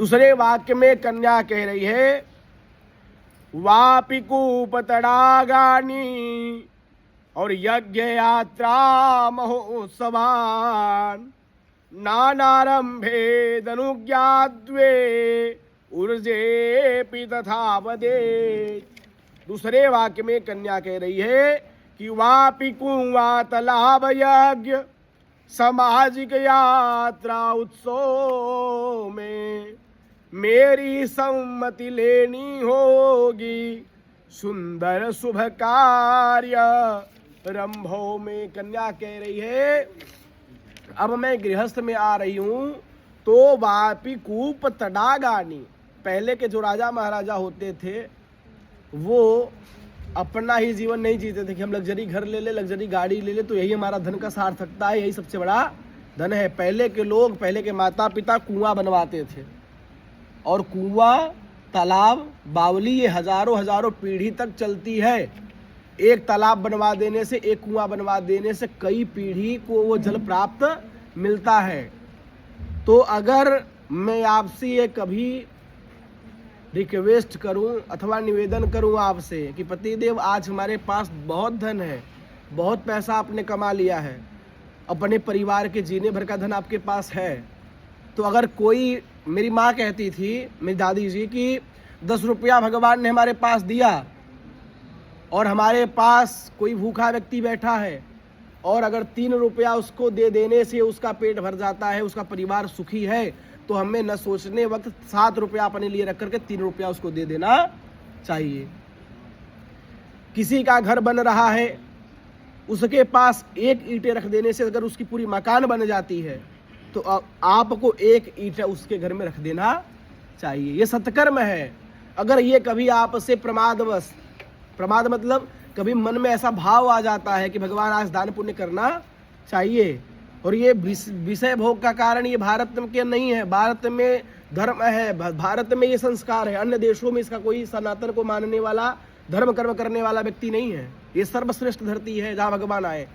दूसरे वाक्य में कन्या कह रही है वापि कूप तड़ागानी और यज्ञ यात्रा महोत्सवान नानारंभे दनुज्ञाद्वे ऊर्जेपि तथा वदे। दूसरे वाक्य में कन्या कह रही है कि वापि कुंवा तालाब यज्ञ सामाजिक यात्रा उत्सव में मेरी सम्मति लेनी होगी, सुंदर शुभ कार्य रंभों में। कन्या कह रही है अब मैं गृहस्थ में आ रही हूँ तो वापि कूप तड़ागानी, पहले के जो राजा महाराजा होते थे वो अपना ही जीवन नहीं जीते थे कि हम लग्जरी घर ले ले, लग्जरी गाड़ी ले ले, तो यही हमारा धन का सार्थकता है, यही सबसे बड़ा धन है। पहले के लोग, पहले के माता पिता कुआं बनवाते थे और कुआं, तालाब, बावली ये हजारों हजारों पीढ़ी तक चलती है। एक तालाब बनवा देने से, एक कुआं बनवा देने से कई पीढ़ी को वो जल प्राप्त मिलता है। तो अगर मैं आपसे ये कभी रिक्वेस्ट करूं अथवा निवेदन करूं आपसे कि पतिदेव आज हमारे पास बहुत धन है, बहुत पैसा आपने कमा लिया है, अपने परिवार के जीने भर का धन आपके पास है, तो अगर कोई, मेरी माँ कहती थी, मेरी दादी जी, कि 10 रुपया भगवान ने हमारे पास दिया और हमारे पास कोई भूखा व्यक्ति बैठा है और अगर 3 रुपया उसको दे देने से उसका पेट भर जाता है, उसका परिवार सुखी है, तो हमें न सोचने वक्त 7 रुपया अपने लिए रख करके 3 रुपया उसको दे देना चाहिए। किसी का घर बन रहा है, उसके पास एक ईंटें रख देने से अगर उसकी पूरी मकान बन जाती है तो आपको एक ईंट उसके घर में रख देना चाहिए। ये सत्कर्म है। अगर ये कभी आपसे प्रमादवश, प्रमाद मतलब कभी मन में ऐसा भाव आ जाता है कि भगवान आज दान पुण्य करना चाहिए, और ये विषय भोग का कारण ये भारत के नहीं है, भारत में धर्म है, भारत में ये संस्कार है। अन्य देशों में इसका कोई सनातन को मानने वाला, धर्म कर्म करने वाला व्यक्ति नहीं है। ये सर्वश्रेष्ठ धरती है जहाँ भगवान आए,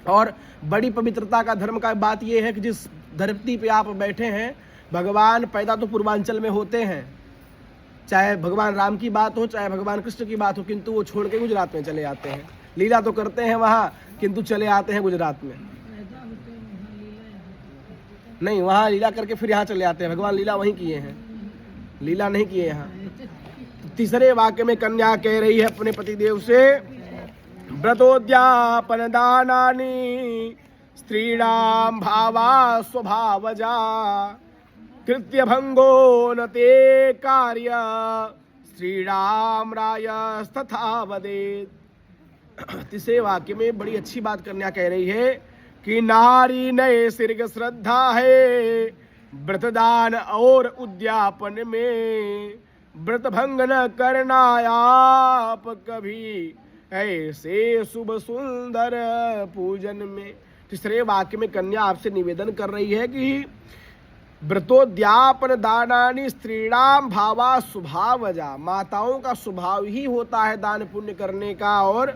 और बड़ी पवित्रता का धर्म का बात ये है कि जिस धरती पे आप बैठे हैं, भगवान पैदा तो पूर्वांचल में होते हैं, चाहे भगवान राम की बात हो, चाहे भगवान कृष्ण की बात हो, किंतु वो छोड़ के गुजरात में चले आते हैं। लीला तो करते हैं वहाँ, किंतु चले आते हैं गुजरात में। नहीं, वहाँ लीला करके फिर यहाँ चले आते हैं। भगवान लीला वहीं किए हैं, लीला नहीं किए यहाँ। तीसरे वाक्य में कन्या कह रही है अपने पतिदेव से व्रतोद्यापन दानानि स्त्रीणां भावा स्वभावजा कृत्य भंगो न ते कार्य स्त्रीणां रायस्तथा वदेत्। तीसरे वाक्य में बड़ी अच्छी बात कन्या कह रही है कि नारी नैसर्गिक श्रद्धा है व्रतदान और उद्यापन में, व्रत भंग न करना आप कभी ऐसे शुभ सुंदर पूजन में। तीसरे वाक्य में कन्या आपसे निवेदन कर रही है कि व्रतोद्यापन दानानि स्त्रीणाम भावा स्वभावजा, माताओं का स्वभाव ही होता है दान पुण्य करने का और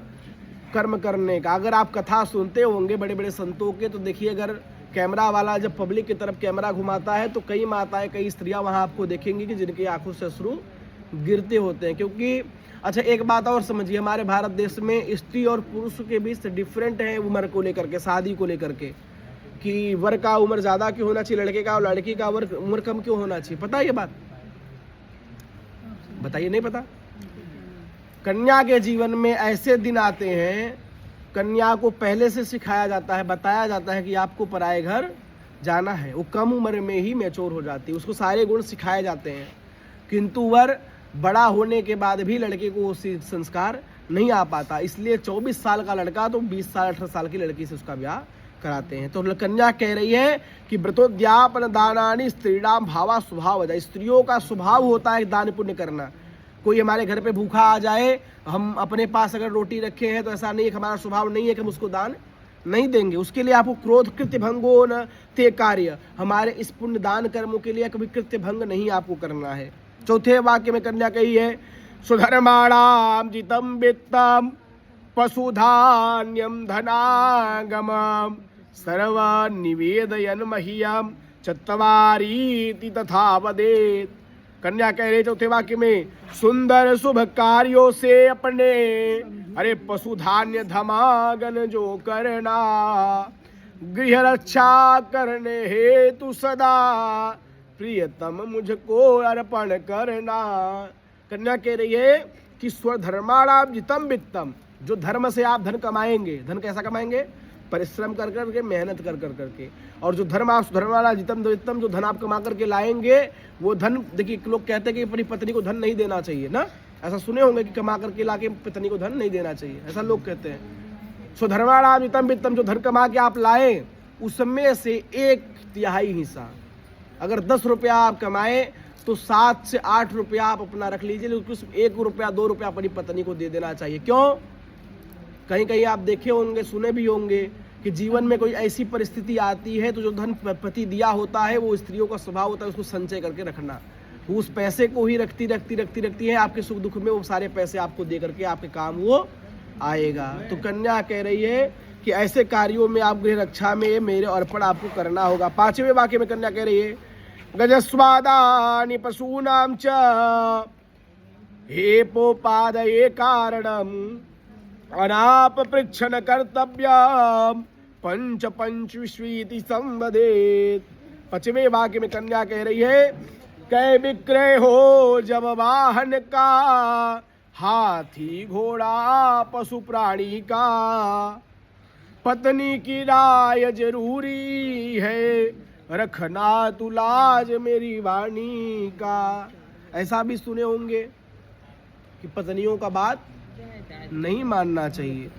कर्म करने का। अगर आप कथा सुनते होंगे बड़े बड़े संतों के, तो देखिए अगर कैमरा वाला जब पब्लिक की तरफ कैमरा घुमाता है तो कई माताएं, कई स्त्रियां वहां आपको देखेंगी कि जिनकी आंखों से अश्रु गिरते होते हैं। क्योंकि अच्छा एक बात और समझिए, हमारे भारत देश में स्त्री और पुरुष के बीच डिफरेंट है उम्र को लेकर के, शादी को लेकर के, कि वर का उम्र ज़्यादा क्यों होना चाहिए लड़के का और लड़की का उम्र कम क्यों होना चाहिए। पता है ये बात? बताइए, नहीं पता? कन्या के जीवन में ऐसे दिन आते हैं, कन्या को पहले से सिखाया जाता है, बताया जाता है कि आपको पराये घर जाना है। वो कम उम्र में ही मैच्योर हो जाती है, उसको सारे गुण सिखाए जाते हैं। किंतु वर बड़ा होने के बाद भी लड़के को वो संस्कार नहीं आ पाता, इसलिए 24 साल का लड़का तो 20 साल 18 साल की लड़की से उसका ब्याह कराते हैं। तो कन्या कह रही है कि व्रतोद्यापन दानानि स्त्रीणाम भावा स्वभावजा, स्त्रियों का स्वभाव होता है दान पुण्य करना। कोई हमारे घर पे भूखा आ जाए, हम अपने पास अगर रोटी रखे हैं तो ऐसा नहीं है, हमारा स्वभाव नहीं है कि हम उसको दान नहीं देंगे। उसके लिए आपको क्रोध कृत्य भंगो न ते कार्य, हमारे इस पुण्य दान कर्मों के लिए कभी कृत्य भंग नहीं आपको करना है। चौथे वाक्य में कन्या कही है सुधर्माणाम जितम वित्तम पशुधान्यम धनागमम सर्व निवेदयन मह्यम चत्वारीति तथा वदेत। कन्या कह रहे चौथे वाक्य में, सुंदर शुभ कार्यों से अपने अरे पशु धान्य धमागन जो करना, गृह रक्षा करने हेतु सदा प्रियतम मुझको अर्पण करना। कन्या कह रही है कि स्वधर्माणाम जितम वित्तम, जो धर्म से आप धन कमाएंगे, धन कैसा कमाएंगे? परिश्रम कर करके, मेहनत कर कर करके। और जो धर्म आप धर्माणाम जितम वित्तम, जो धन आप कमा करके लाएंगे वो धन, देखिए लोग कहते हैं कि अपनी पत्नी को धन नहीं देना चाहिए ना, ऐसा सुने होंगे कि कमा करके लाके पत्नी को धन नहीं देना चाहिए, ऐसा लोग कहते हैं। स्वधर्माणाम जितम वित्तम, जो धन कमा के आप लाए उसमें से 1/3 हिस्सा, अगर 10 रुपया आप कमाए तो 7 से 8 रुपया आप अपना रख लीजिए, लेकिन कुछ 1 रुपया 2 रुपया अपनी पत्नी को दे देना चाहिए। क्यों? कहीं कहीं आप देखे होंगे, सुने भी होंगे कि जीवन में कोई ऐसी परिस्थिति आती है तो जो धन पति दिया होता है वो स्त्रियों का स्वभाव होता है उसको संचय करके रखना। उस पैसे को ही रखती है, आपके सुख दुख में वो सारे पैसे आपको दे करके आपके काम वो आएगा। तो कन्या कह रही है कि ऐसे कार्यों में आप गृह रक्षा में मेरे अर्पण आपको करना होगा। 5वें वाक्य में कन्या कह रही है, गजस्वादानि पशूनां च हेपोपादये कारणम अनाप पृच्छन कर्तव्यम पंच विश्वीति संवदेत। 5वें वाक्य में कन्या कह रही है, कै विक्रय हो जब वाहन का, हाथी घोड़ा पशु प्राणी का, पत्नी की राय जरूरी है, रखना तू लाज मेरी वाणी का। ऐसा भी सुने होंगे कि पत्नियों का बात नहीं मानना चाहिए।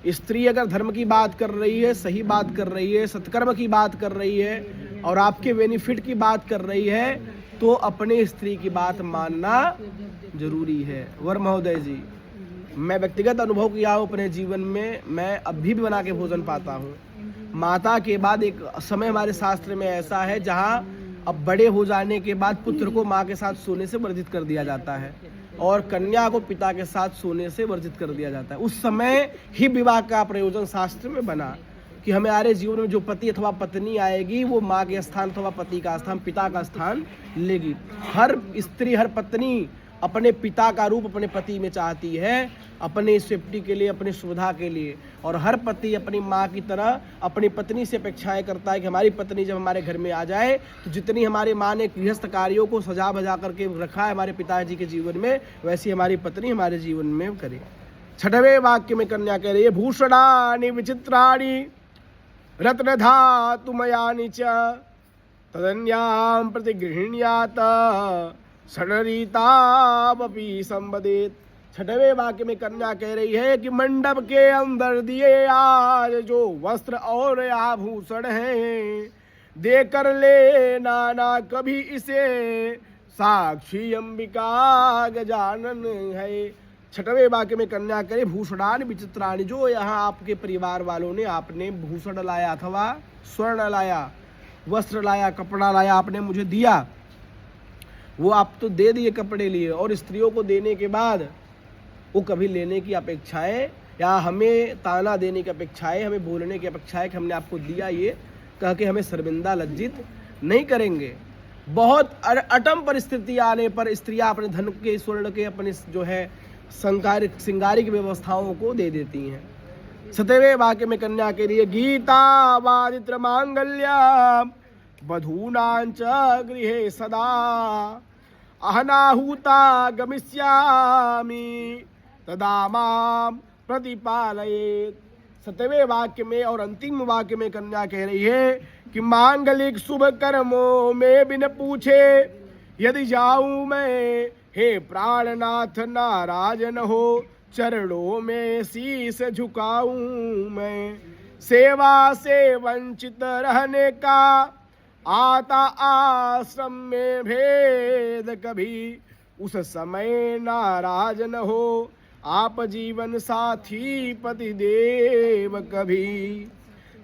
स्त्री अगर धर्म की बात कर रही है, सही बात कर रही है, सत्कर्म की बात कर रही है और आपके बेनिफिट की बात कर रही है, तो अपने स्त्री की बात मानना जरूरी है। वर महोदय जी, मैं व्यक्तिगत अनुभव किया हूँ अपने जीवन में, मैं अभी भी बना के भोजन पाता हूँ। माता के बाद एक समय हमारे शास्त्र में ऐसा है जहाँ अब बड़े हो जाने के बाद पुत्र को माँ के साथ सोने से वर्जित कर दिया जाता है और कन्या को पिता के साथ सोने से वर्जित कर दिया जाता है। उस समय ही विवाह का प्रयोजन शास्त्र में बना कि हमारे जीवन में जो पति अथवा पत्नी आएगी वो माँ के स्थान अथवा पति का स्थान, पिता का स्थान लेगी। हर स्त्री, हर पत्नी अपने पिता का रूप अपने पति में चाहती है, अपने सेफ्टी के लिए, अपनी सुविधा के लिए। और हर पति अपनी माँ की तरह अपनी पत्नी से अपेक्षाएं करता है कि हमारी पत्नी जब हमारे घर में आ जाए तो जितनी हमारी माँ ने गृहस्थ कार्यों को सजा बजा करके रखा है हमारे पिताजी के जीवन में, वैसी हमारी पत्नी हमारे जीवन में करे। 6वें वाक्य में कन्या कह रही है, भूषणानि विचित्राणि रत्न धातुमयानि च तदन्यां प्रतिगृह्ण्यात षडरीतावपि संवदेत। 6वें वाक्य में कन्या कह रही है कि मंडप के अंदर दिए आज जो वस्त्र और आभूषण हैं, देकर ले नाना कभी इसे, साक्षी अंबिका गजानन है। 6वें वाक्य में कन्या करे, भूषणानि विचित्राणि, जो यहाँ आपके परिवार वालों ने आपने भूषण लाया अथवा स्वर्ण लाया, वस्त्र लाया, कपड़ा लाया, आपने मुझे दिया, वो आप तो दे दिए कपड़े लिए, और स्त्रियों को देने के बाद वो कभी लेने की अपेक्षाएं या हमें ताना देने की अपेक्षाएं, हमें बोलने की अपेक्षाएं कि हमने आपको दिया, ये कह के हमें शर्मिंदा लज्जित नहीं करेंगे। बहुत अटम परिस्थिति आने पर स्त्रियां अपने धन के, स्वर्ण के, अपने जो है श्रृंगारिक व्यवस्थाओं को दे देती हैं। 7वें वाक्य में कन्या के लिए, गीता वादित्र मांगल्य वधूनांच गृहे सदा अहनाहूता गमिष्यामि तदा मां प्रतिपालयेत्। 7वें वाक्य में और अंतिम वाक्य में कन्या कह रही है कि मांगलिक शुभ कर्मों में बिन पूछे यदि जाऊं मैं, हे प्राणनाथ नाराज न हो, चरणों में शीश झुकाऊं मैं। सेवा से वंचित रहने का आता आश्रम में भेद कभी, उस समय नाराज न हो, आप जीवन साथी पति देव कभी।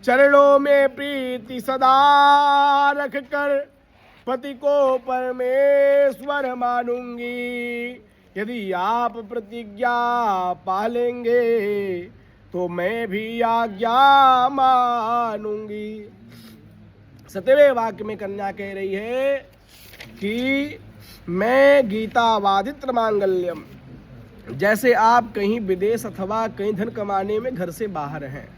चरणों में प्रीति सदा रख कर पति को परमेश्वर मानूंगी, यदि आप प्रतिज्ञा पालेंगे तो मैं भी आज्ञा मानूंगी। 7वें वाक्य में कन्या कह रही है कि मैं गीता वादित्र मांगल्यम, जैसे आप कहीं विदेश अथवा कहीं धन कमाने में घर से बाहर हैं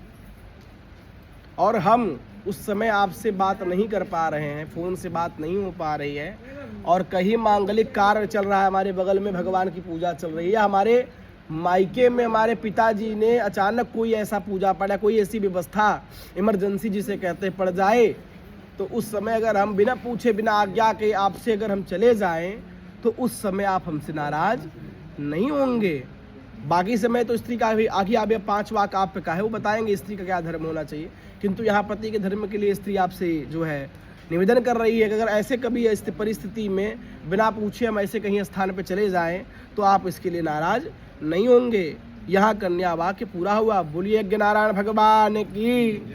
और हम उस समय आपसे बात नहीं कर पा रहे हैं, फ़ोन से बात नहीं हो पा रही है, और कहीं मांगलिक कार्य चल रहा है, हमारे बगल में भगवान की पूजा चल रही है, हमारे मायके में हमारे पिताजी ने अचानक कोई ऐसा पूजा पाठ, कोई ऐसी व्यवस्था इमरजेंसी जिसे कहते पड़ जाए, तो उस समय अगर हम बिना पूछे बिना आज्ञा के आपसे अगर हम चले जाएं तो उस समय आप हमसे नाराज नहीं होंगे। बाकी समय तो स्त्री का भी आगे आगे 5 वाक आप पे का है वो बताएंगे स्त्री का क्या धर्म होना चाहिए, किंतु यहाँ पति के धर्म के लिए स्त्री आपसे जो है निवेदन कर रही है कि अगर ऐसे कभी इस परिस्थिति में बिना पूछे हम ऐसे कहीं स्थान पे चले जाएं तो आप इसके लिए नाराज नहीं होंगे। यहाँ कन्या वाक्य पूरा हुआ। बोलिए यज्ञ नारायण भगवान की।